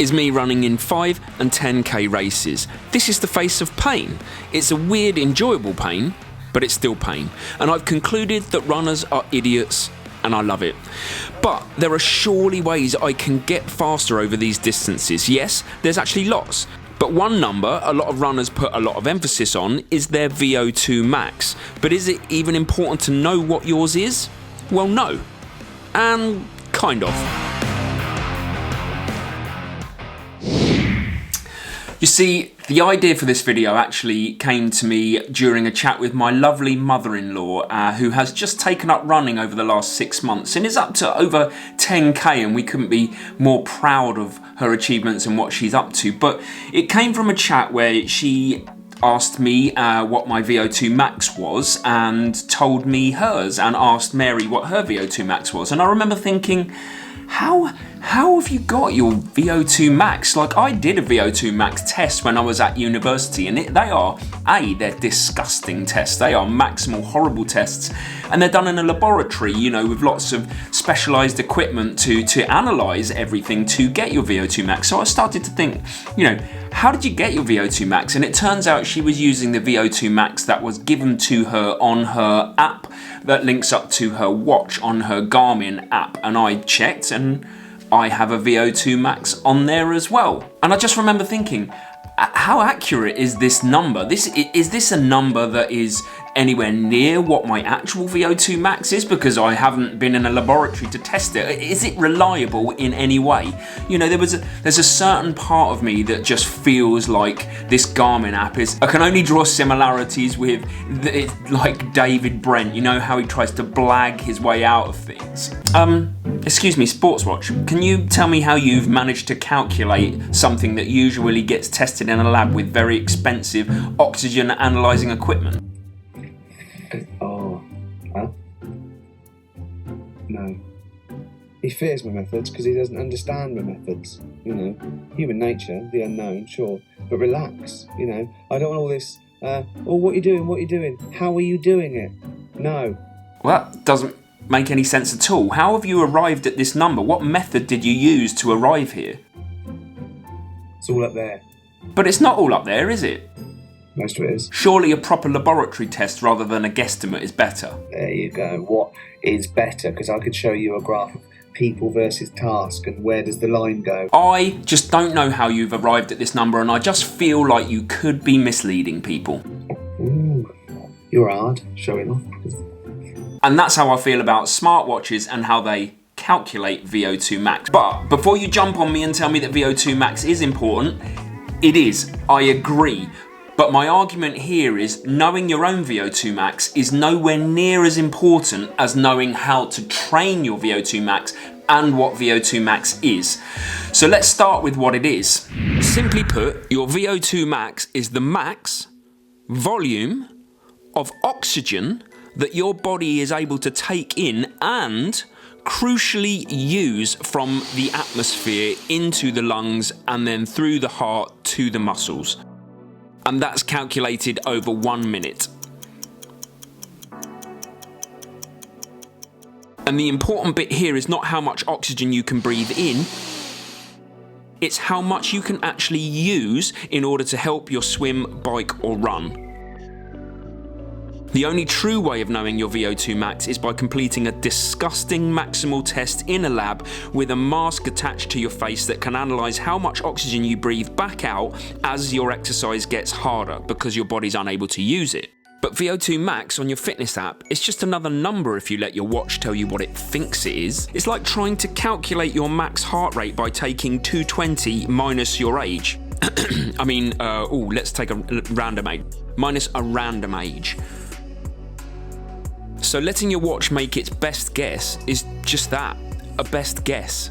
is me running in 5 and 10k races. This is the face of pain. It's a weird, enjoyable pain, but it's still pain. And I've concluded that runners are idiots, and I love it. But there are surely ways I can get faster over these distances. Yes, there's actually lots. But one number a lot of runners put a lot of emphasis on is their VO2 max. But is it even important to know what yours is? Well, no. And kind of. You see, the idea for this video actually came to me during a chat with my lovely mother-in-law, who has just taken up running over the last 6 months and is up to over 10k, and we couldn't be more proud of her achievements and what she's up to. But it came from a chat where she asked me what my VO2 max was and told me hers, and asked Mary what her VO2 max was. And I remember thinking, how have you got your VO2 max? Like, I did a VO2 max test when I was at university, and they're disgusting tests. They are maximal horrible tests, and they're done in a laboratory, you know, with lots of specialized equipment to analyze everything to get your VO2 max. So I started to think, you know, how did you get your VO2 max? And it turns out she was using the VO2 max that was given to her on her app that links up to her watch on her Garmin app. And I checked, and I have a VO2 max on there as well. And I just remember thinking, how accurate is this number? Is this a number that is anywhere near what my actual VO2 max is? Because I haven't been in a laboratory to test it. Is it reliable in any way? You know, there's a certain part of me that just feels like this Garmin app is. I can only draw similarities with like David Brent. You know how he tries to blag his way out of things. Excuse me, Sportswatch. Can you tell me how you've managed to calculate something that usually gets tested in a lab with very expensive oxygen analyzing equipment? No. He fears my methods because he doesn't understand my methods. You know, human nature, the unknown, sure, but relax. You know, I don't want all this. What are you doing? What are you doing? How are you doing it? No. Well, that doesn't make any sense at all. How have you arrived at this number? What method did you use to arrive here? It's all up there. But it's not all up there, is it? Most of it is. Surely a proper laboratory test rather than a guesstimate is better. There you go. What is better? Because I could show you a graph of people versus task and where does the line go. I just don't know how you've arrived at this number, and I just feel like you could be misleading people. Ooh, you're hard showing off. And that's how I feel about smartwatches and how they calculate VO2 max. But before you jump on me and tell me that VO2 max is important, it is. I agree. But my argument here is knowing your own VO2 max is nowhere near as important as knowing how to train your VO2 max and what VO2 max is. So let's start with what it is. Simply put, your VO2 max is the max volume of oxygen that your body is able to take in and crucially use from the atmosphere into the lungs and then through the heart to the muscles. And that's calculated over 1 minute. And the important bit here is not how much oxygen you can breathe in, it's how much you can actually use in order to help your swim, bike, or run. The only true way of knowing your VO2 max is by completing a disgusting maximal test in a lab with a mask attached to your face that can analyse how much oxygen you breathe back out as your exercise gets harder because your body's unable to use it. But VO2 max on your fitness app is just another number if you let your watch tell you what it thinks it is. It's like trying to calculate your max heart rate by taking 220 minus your age. Let's take a random age. Minus a random age. So letting your watch make its best guess is just that, a best guess.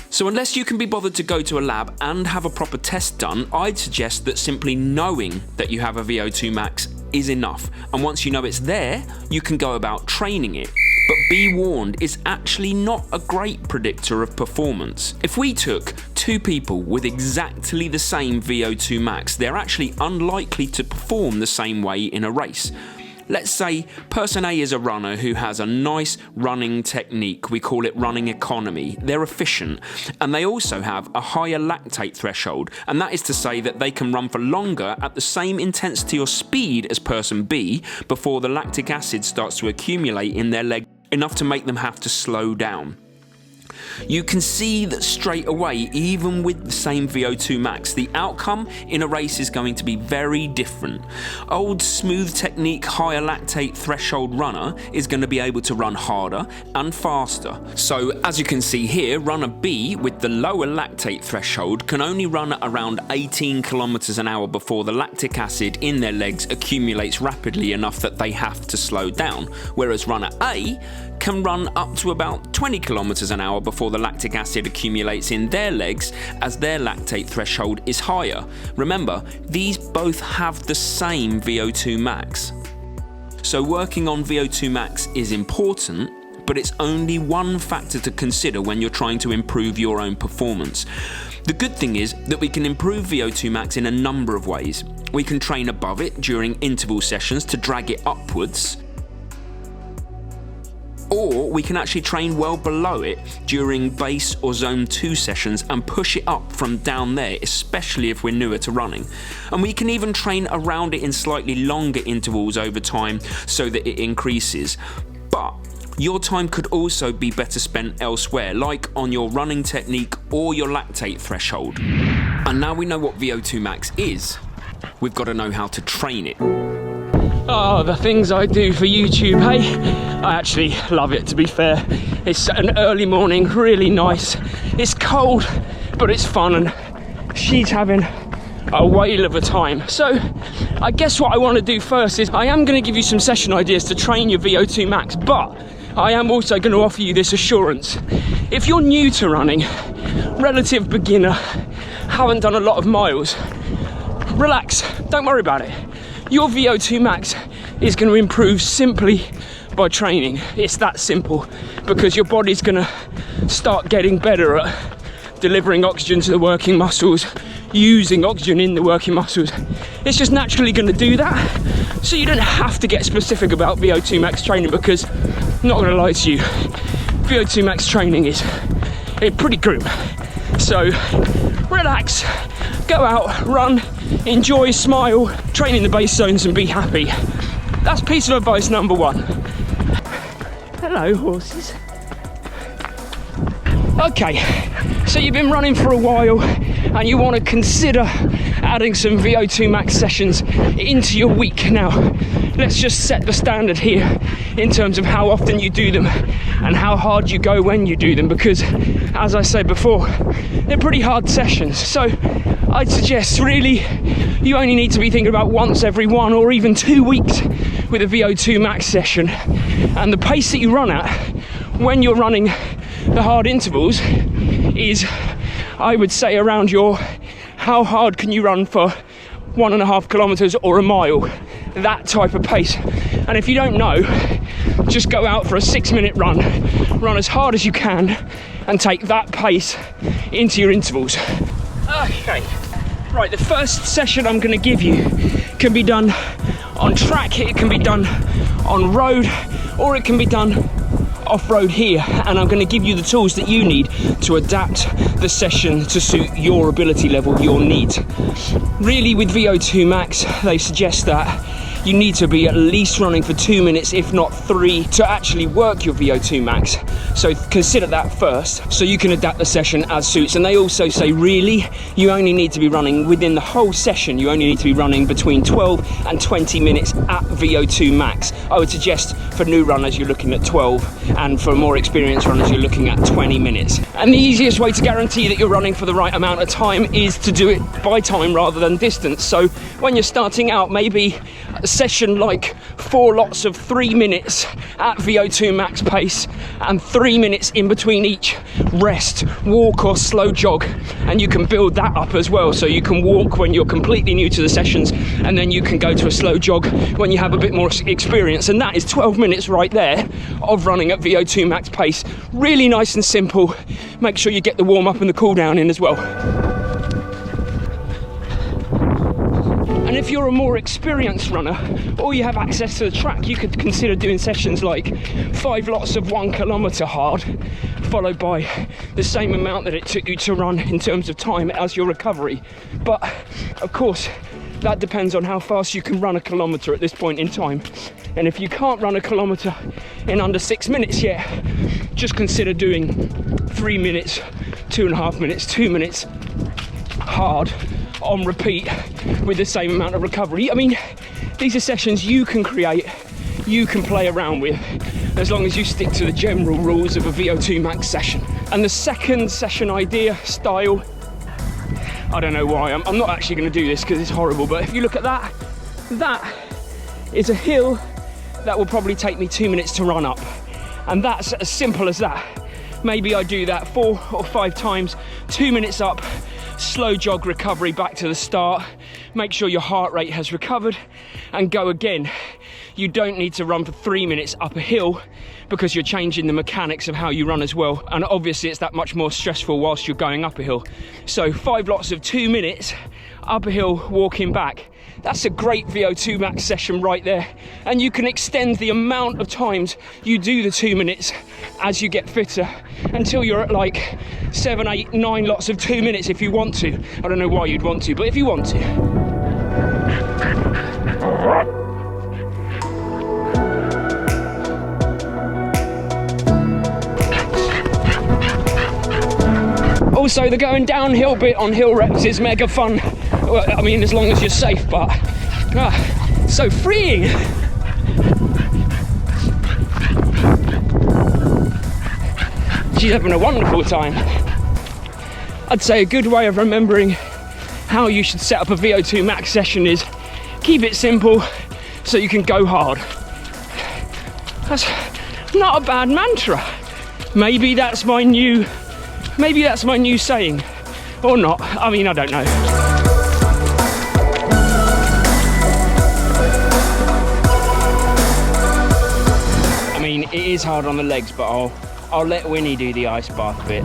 So unless you can be bothered to go to a lab and have a proper test done, I'd suggest that simply knowing that you have a VO2 max is enough. And once you know it's there, you can go about training it. But be warned, it's actually not a great predictor of performance. If we took two people with exactly the same VO2 max, they're actually unlikely to perform the same way in a race. let's say person A is a runner who has a nice running technique. We call it running economy. They're efficient, and they also have a higher lactate threshold, and that is to say that they can run for longer at the same intensity or speed as person B before the lactic acid starts to accumulate in their leg, enough to make them have to slow down. You can see that straight away, even with the same VO2 max, the outcome in a race is going to be very different. Old smooth technique, higher lactate threshold runner is going to be able to run harder and faster. So as you can see here, runner B with the lower lactate threshold can only run at around 18 kilometers an hour before the lactic acid in their legs accumulates rapidly enough that they have to slow down, whereas runner A can run up to about 20 kilometers an hour before the lactic acid accumulates in their legs, as their lactate threshold is higher. Remember, these both have the same VO2 max. So working on VO2 max is important, but it's only one factor to consider when you're trying to improve your own performance. The good thing is that we can improve VO2 max in a number of ways. We can train above it during interval sessions to drag it upwards, or we can actually train well below it during base or zone 2 sessions and push it up from down there, especially if we're newer to running. And we can even train around it in slightly longer intervals over time so that it increases. But your time could also be better spent elsewhere, like on your running technique or your lactate threshold. And now we know what VO2 max is, we've got to know how to train it. Oh, the things I do for YouTube, hey? I actually love it, to be fair. It's an early morning, really nice. It's cold, but it's fun, and she's having a whale of a time. So I guess what I want to do first is I am going to give you some session ideas to train your VO2 max, but I am also going to offer you this assurance. If you're new to running, relative beginner, haven't done a lot of miles, relax, don't worry about it. Your VO2 max is going to improve simply by training. It's that simple, because your body's going to start getting better at delivering oxygen to the working muscles, using oxygen in the working muscles. It's just naturally going to do that. So you don't have to get specific about VO2 max training, because I'm not going to lie to you, VO2 max training is pretty grim. So relax, go out, run, enjoy, smile, train in the base zones and be happy. That's piece of advice number 1. Hello, horses. Okay, so you've been running for a while and you want to consider adding some VO2 max sessions into your week. Now, let's just set the standard here in terms of how often you do them and how hard you go when you do them, because as I said before, they're pretty hard sessions. So I'd suggest really you only need to be thinking about once every 1 or even 2 weeks with a VO2 max session. And the pace that you run at when you're running the hard intervals is, I would say, around your how hard can you run for 1.5 kilometers or a mile, that type of pace. And if you don't know, just go out for a 6-minute run as hard as you can and take that pace into your intervals. Okay, right, the first session I'm going to give you can be done on track, it can be done on road, or it can be done off-road here, and I'm going to give you the tools that you need to adapt the session to suit your ability level, your needs. Really, with VO2 max, they suggest that you need to be at least running for 2 minutes, if not 3, to actually work your VO2 max. So consider that first, so you can adapt the session as suits. And they also say, really, you only need to be running within the whole session. You only need to be running between 12 and 20 minutes at VO2 max. I would suggest for new runners, you're looking at 12, and for more experienced runners, you're looking at 20 minutes. And the easiest way to guarantee that you're running for the right amount of time is to do it by time rather than distance. So when you're starting out, maybe a session like 4 lots of 3 minutes at VO2 max pace and 3 minutes in between each rest, walk or slow jog, and you can build that up as well. So you can walk when you're completely new to the sessions, and then you can go to a slow jog when you have a bit more experience, and that is 12 minutes right there of running at VO2 max pace. Really nice and simple. Make sure you get the warm up and the cool down in as well. And And if you're a more experienced runner, or you have access to the track, you could consider doing sessions like 5 lots of 1 kilometre hard, followed by the same amount that it took you to run in terms of time as your recovery. But of course, that depends on how fast you can run a kilometre at this point in time. And if you can't run a kilometre in under 6 minutes yet, just consider doing 3 minutes, 2.5 minutes, 2 minutes hard on repeat with the same amount of recovery. I mean, these are sessions you can create, you can play around with, as long as you stick to the general rules of a VO2 Max session. And the second session idea, style, I don't know why, I'm not actually going to do this because it's horrible, but if you look at that, that is a hill that will probably take me 2 minutes to run up. And that's as simple as that. Maybe I do that 4 or 5 times, 2 minutes up, slow jog recovery back to the start, make sure your heart rate has recovered, and go again. You don't need to run for 3 minutes up a hill because you're changing the mechanics of how you run as well. And obviously it's that much more stressful whilst you're going up a hill. So 5 lots of 2 minutes up a hill, walking back. That's a great VO2 Max session right there. And you can extend the amount of times you do the 2 minutes as you get fitter until you're at like 7, 8, 9 lots of 2 minutes if you want to. I don't know why you'd want to, but if you want to. Also, the going downhill bit on hill reps is mega fun. Well, I mean, as long as you're safe, but so freeing. She's having a wonderful time. I'd say a good way of remembering how you should set up a VO2 Max session is keep it simple so you can go hard. That's not a bad mantra. Maybe that's my new saying, or not. I mean, I don't know. I mean, it is hard on the legs, but I'll let Winnie do the ice bath bit.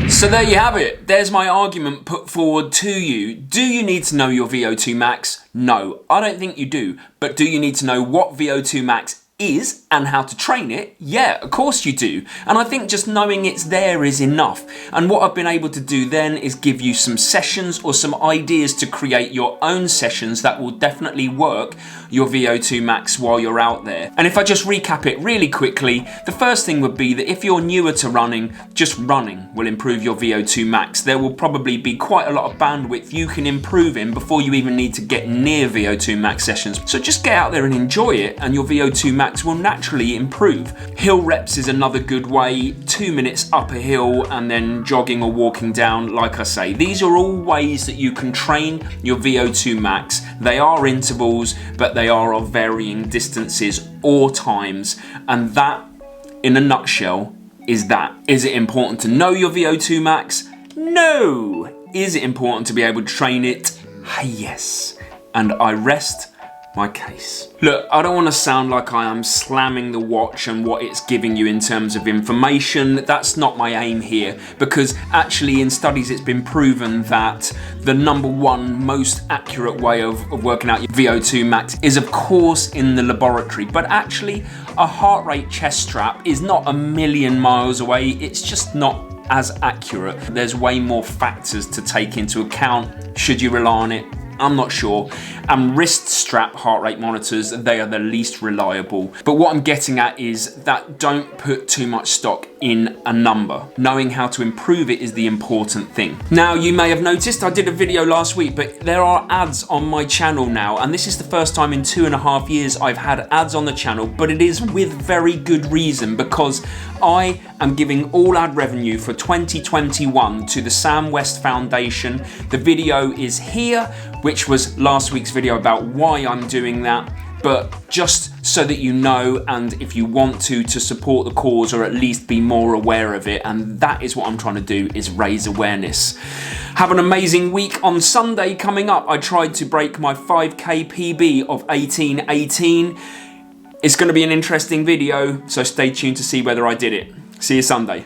So there you have it. There's my argument put forward to you. Do you need to know your VO2 Max? No, I don't think you do. But do you need to know what VO2 Max is and how to train it? Yeah, of course you do. And I think just knowing it's there is enough. And what I've been able to do then is give you some sessions or some ideas to create your own sessions that will definitely work your VO2 Max while you're out there. And if I just recap it really quickly, the first thing would be that if you're newer to running, just running will improve your VO2 Max. There will probably be quite a lot of bandwidth you can improve in before you even need to get near VO2 Max sessions. So just get out there and enjoy it, and your VO2 Max will naturally improve. Hill reps is another good way, 2 minutes up a hill and then jogging or walking down. Like I say, these are all ways that you can train your VO2 Max. They are intervals, but they are of varying distances or times, and that, in a nutshell, is that. Is it important to know your VO2 Max? No! Is it important to be able to train it? Yes. And I rest my case. Look, I don't want to sound like I am slamming the watch and what it's giving you in terms of information. That's not my aim here, because actually in studies it's been proven that the #1 most accurate way of working out your VO2 Max is of course in the laboratory, but actually a heart rate chest strap is not a million miles away. It's just not as accurate. There's way more factors to take into account. Should you rely on it? I'm not sure. And wrist strap heart rate monitors, they are the least reliable. But what I'm getting at is that don't put too much stock in a number. Knowing how to improve it is the important thing. Now, you may have noticed I did a video last week, but there are ads on my channel now, and this is the first time in 2.5 years I've had ads on the channel, but it is with very good reason, because I am giving all ad revenue for 2021 to the Sam West Foundation. The video is here, which was last week's video about why I'm doing that, but just so that you know, and if you want to support the cause or at least be more aware of it, and that is what I'm trying to do, is raise awareness. Have an amazing week. On Sunday coming up, I tried to break my 5k PB of 18:18. It's going to be an interesting video, so stay tuned to see whether I did it. See you Sunday.